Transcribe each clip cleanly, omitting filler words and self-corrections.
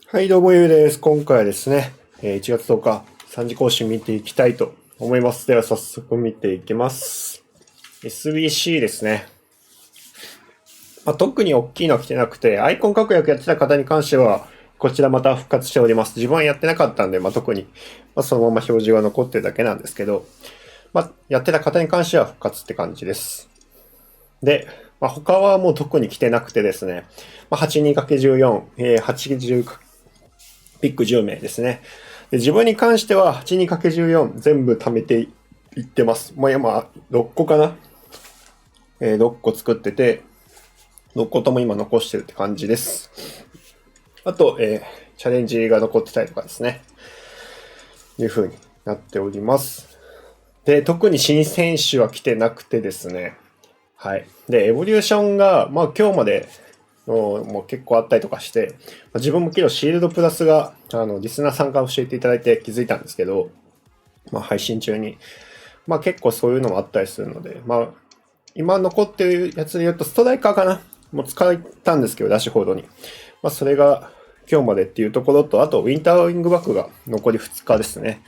はい、どうもゆうです。今回はですね、1月10日、3時更新見ていきたいと思います。では早速見ていきます。SBC ですね。特に大きいのは来てなくて、アイコン確約やってた方に関しては、こちらまた復活しております。自分はやってなかったんで、特に、そのまま表示が残ってるだけなんですけど、やってた方に関しては復活って感じです。で、他はもう特に来てなくてですね、82×14、80ピック10名ですね。で自分に関しては 82×14 全部貯めていってます。今6個かな、6個作ってて、6個とも今残してるって感じです。あと、チャレンジが残ってたりとかですね。いう風になっております。で、特に新選手は来てなくてですね。はい。で、エボリューションが、今日までもう結構あったりとかして、自分も昨日シールドプラスが、リスナーさんから教えていただいて気づいたんですけど、配信中に、結構そういうのもあったりするので、今残ってるやつで言うと、ストライカーかなもう使ったんですけど、ダッシュフォードに。それが今日までっていうところと、あと、ウィンターウィングバックが残り2日ですね。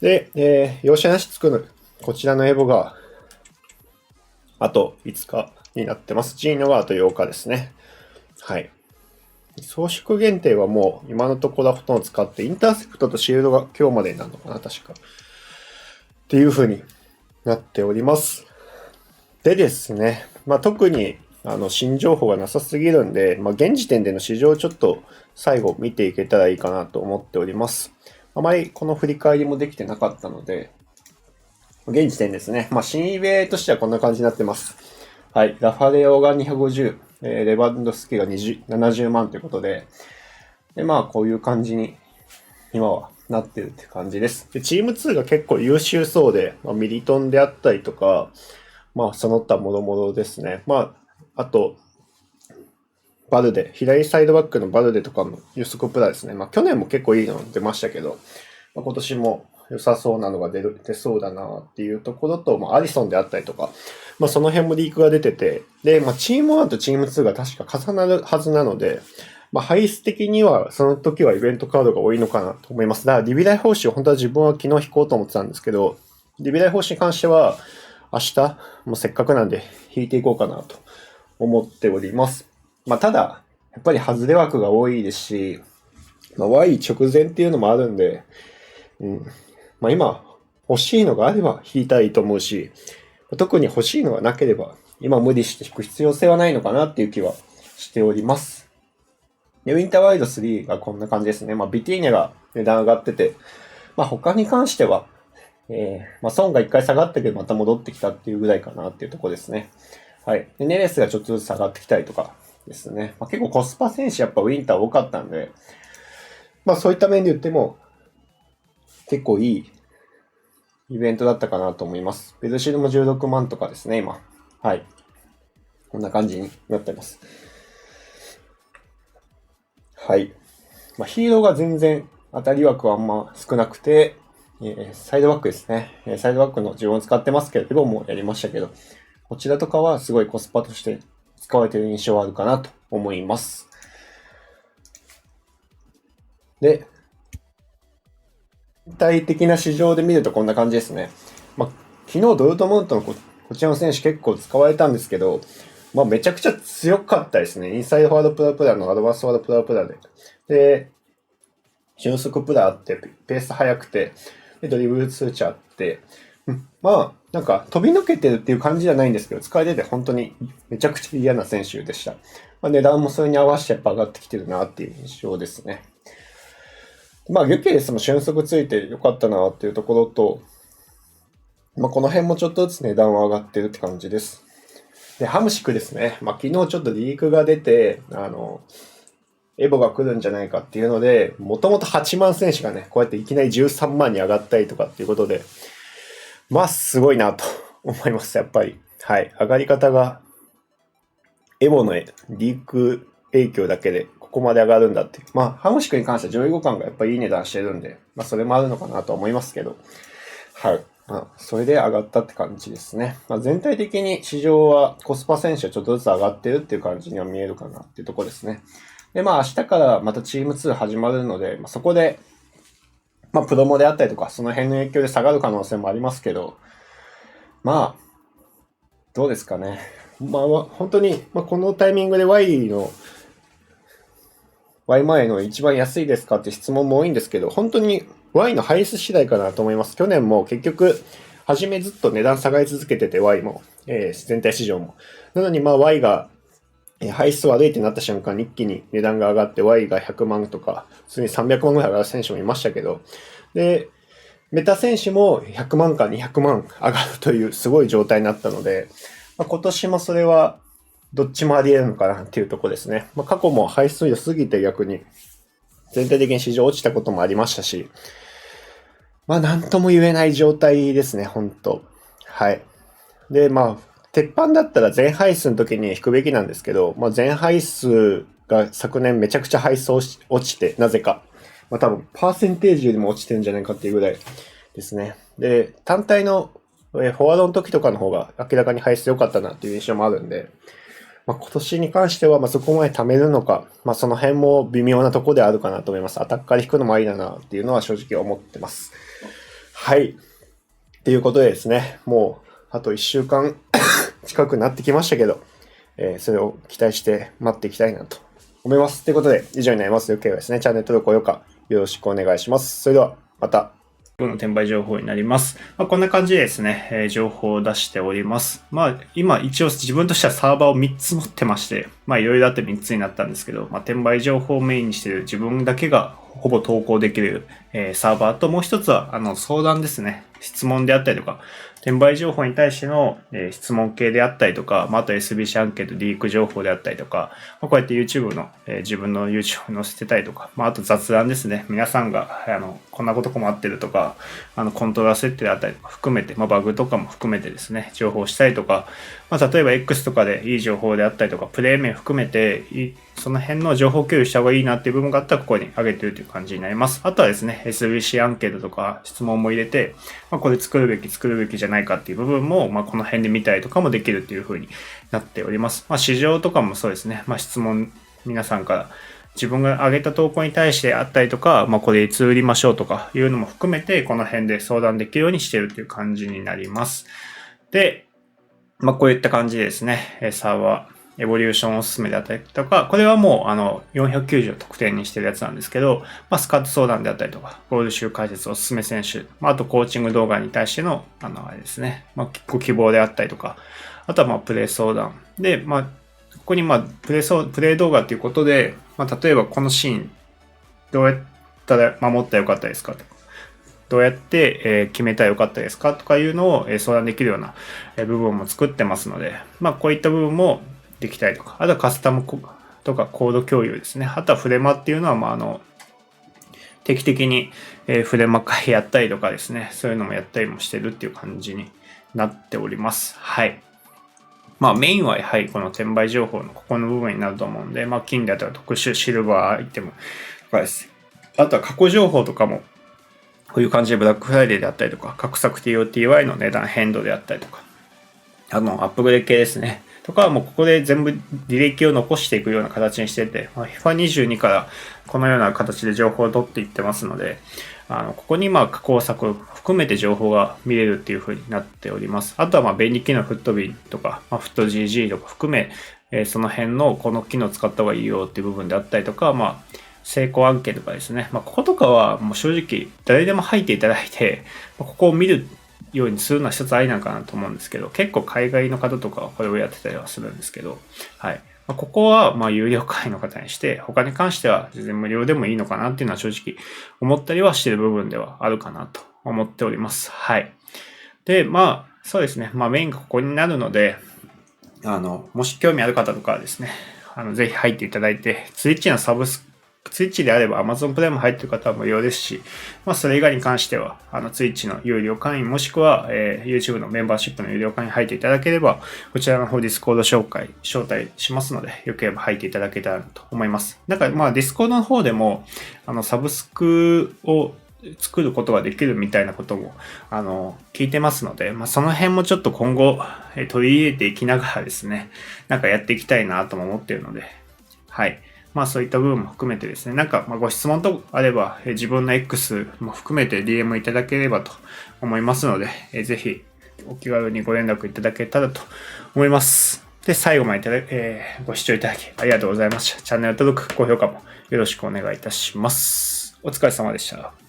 で、容赦なし作る、こちらのエボが、あと5日になってます。ジーノがあと8日ですね。はい。装飾限定はもう今のところはほとんど使って、インターセプトとシールドが今日までになるのかな、確か。っていう風になっております。でですね、特に新情報がなさすぎるんで、現時点での市場をちょっと最後見ていけたらいいかなと思っております。あまりこの振り返りもできてなかったので、現時点ですね。新イベとしてはこんな感じになってます。はい。ラファレオが250、レバンドフスキが70万ということで、こういう感じに今はなってるって感じです。で、チーム2が結構優秀そうで、ミリトンであったりとか、その他もろもろですね。あと、バルデ、左サイドバックのバルデとかのユースコプラですね。去年も結構いいの出ましたけど、今年も良さそうなのが出そうだなっていうところと、アリソンであったりとか、その辺もリークが出てて、で、チーム1とチーム2が確か重なるはずなので、配質的にはその時はイベントカードが多いのかなと思います。だからリビライ報酬、本当は自分は昨日引こうと思ってたんですけど、リビライ報酬に関しては明日、もうせっかくなんで引いていこうかなと思っております。ただ、やっぱり外れ枠が多いですし、Y 直前っていうのもあるんで、今欲しいのがあれば引いたらいいと思うし、特に欲しいのがなければ、今無理して引く必要性はないのかなっていう気はしております。で、ウィンターワイド3がこんな感じですね。ビティーニャが値段上がってて、他に関しては、ソンが一回下がったけどまた戻ってきたっていうぐらいかなっていうところですね。はい。で、ネレスがちょっとずつ下がってきたりとかですね。結構コスパ選手やっぱウィンター多かったんで、そういった面で言っても、結構いいイベントだったかなと思います。ベルシルも16万とかですね、今。はい。こんな感じになってます。はい。ヒーローが全然当たり枠はあんま少なくて、サイドバックですね。サイドバックの自分を使ってますけど、エボもやりましたけど、こちらとかはすごいコスパとして使われている印象はあるかなと思います。で、全体的な市場で見るとこんな感じですね。昨日ドルトムントのこちらの選手結構使われたんですけど、めちゃくちゃ強かったですね。インサイドフォワードプラプラのアドバンスフォワードプラプラで。で、俊足プラあって、ペース速くて、で、ドリブル通知あって、なんか飛び抜けてるっていう感じじゃないんですけど、使い出て本当にめちゃくちゃ嫌な選手でした。値段もそれに合わせてやっぱ上がってきてるなっていう印象ですね。ギュケレスも俊足ついてよかったなっていうところと、この辺もちょっとずつ値段は上がってるって感じです。で、ハムシクですね。昨日ちょっとリークが出て、エボが来るんじゃないかっていうので、もともと8万選手がね、こうやっていきなり13万に上がったりとかっていうことで、すごいなと思います、やっぱり。はい。上がり方が、エボのリーク影響だけでここまで上がるんだっていう。ハムシクに関しては上位互換がやっぱりいい値段してるんで、それもあるのかなと思いますけど、はい。それで上がったって感じですね。全体的に市場はコスパ選手はちょっとずつ上がってるっていう感じには見えるかなっていうところですね。で、明日からまたチーム2始まるので、そこで、プロモであったりとか、その辺の影響で下がる可能性もありますけど、どうですかね。本当に、このタイミングで Y 前の一番安いですかって質問も多いんですけど、本当に Y の配数次第かなと思います。去年も結局、初めずっと値段下がり続けてて Y も、全体市場も。なのにY が、配数悪いってなった瞬間に一気に値段が上がって Y が100万とか、普通に300万ぐらい上がる選手もいましたけど、で、メタ選手も100万か200万上がるというすごい状態になったので、今年もそれはどっちもあり得るのかなっていうところですね。過去も配数良すぎて逆に全体的に市場落ちたこともありましたし、なんとも言えない状態ですね、本当はい。で、鉄板だったら全配数の時に引くべきなんですけど、全配数が昨年めちゃくちゃ配数落ちて、なぜか。多分、パーセンテージよりも落ちてるんじゃないかっていうぐらいですね。で、単体のフォワードの時とかの方が明らかに配数良かったなっていう印象もあるんで、今年に関してはそこまで貯めるのか、その辺も微妙なところであるかなと思います。アタッカーで引くのもありだなっていうのは正直思ってます。はい。っていうことでですね、もうあと1週間近くなってきましたけど、それを期待して待っていきたいなと思います。ということで、以上になります。よければですね、チャンネル登録、高評価よろしくお願いします。それでは、また。今日の転売情報になります。こんな感じでですね、情報を出しております。今一応自分としてはサーバーを3つ持ってまして、いろいろあって3つになったんですけど、転売情報をメインにしている自分だけがほぼ投稿できる、サーバーと、もう一つは相談ですね。質問であったりとか、転売情報に対しての、質問系であったりとか、あと SBC アンケート、リーク情報であったりとか、こうやって YouTube の、自分の YouTube 載せてたりとか、あと雑談ですね。皆さんが、こんなこと困ってるとか、コントローラー設定であったりとか含めて、バグとかも含めてですね、情報したりとか、例えば X とかでいい情報であったりとか、プレイ面含めて、その辺の情報共有した方がいいなっていう部分があったら、ここに上げてるという感じになります。あとはですね、SBC アンケートとか質問も入れて、これ作るべきじゃないかっていう部分も、この辺で見たりとかもできるっていう風になっております。市場とかもそうですね、質問、皆さんから自分が上げた投稿に対してあったりとか、これいつ売りましょうとかいうのも含めて、この辺で相談できるようにしているという感じになります。で、こういった感じでですね、サーバー、エボリューションおすすめであったりとか、これはもう490を特典にしてるやつなんですけど、スカット相談であったりとか、ゴール集解説おすすめ選手、あとコーチング動画に対しての、あれですね、ご希望であったりとか、あとはプレイ相談。で、ここにプレイ動画ということで、例えばこのシーン、どうやったら守ったらよかったですかと。どうやって決めたらよかったですかとかいうのを相談できるような部分も作ってますので、こういった部分もできたりとか、あとはカスタムとかコード共有ですね。あとはフレマっていうのは、定期的にフレマ会やったりとかですね、そういうのもやったりもしてるっていう感じになっております。はい。メインはやはりこの転売情報のここの部分になると思うんで、金であったり特殊シルバーアイテムとかです。あとは過去情報とかも、こういう感じでブラックフライデーであったりとか、格策 TOTY の値段変動であったりとか、アップグレード系ですね。とかはもうここで全部履歴を残していくような形にしてて、FIFA22 からこのような形で情報を取っていってますので、ここに加工策を含めて情報が見れるっていう風になっております。あとは便利機能フットビンとか、フット GG とか含め、その辺のこの機能を使った方がいいよっていう部分であったりとか、成功案件とかですね。こことかはもう正直誰でも入っていただいて、ここを見るようにするのは一つありなんかなと思うんですけど、結構海外の方とかはこれをやってたりはするんですけど、はい。ここは有料会員の方にして、他に関しては全然無料でもいいのかなっていうのは正直思ったりはしている部分ではあるかなと思っております。はい。で、そうですね。メインがここになるので、もし興味ある方とかはですね、ぜひ入っていただいて、Twitch のサブスク、Twitch であれば Amazon プライム入っている方は無料ですし、それ以外に関しては、Twitch の有料会員もしくは、YouTube のメンバーシップの有料会員に入っていただければ、こちらの方 Discord 招待しますので、よければ入っていただけたらと思います。だからDiscord の方でも、サブスクを作ることができるみたいなことも、聞いてますので、その辺もちょっと今後、取り入れていきながらですね、やっていきたいなとも思っているので、はい。そういった部分も含めてですね、ご質問とかあれば、自分の X も含めて DM いただければと思いますので、ぜひお気軽にご連絡いただけたらと思います。で、最後までご視聴いただきありがとうございました。チャンネル登録、高評価もよろしくお願いいたします。お疲れ様でした。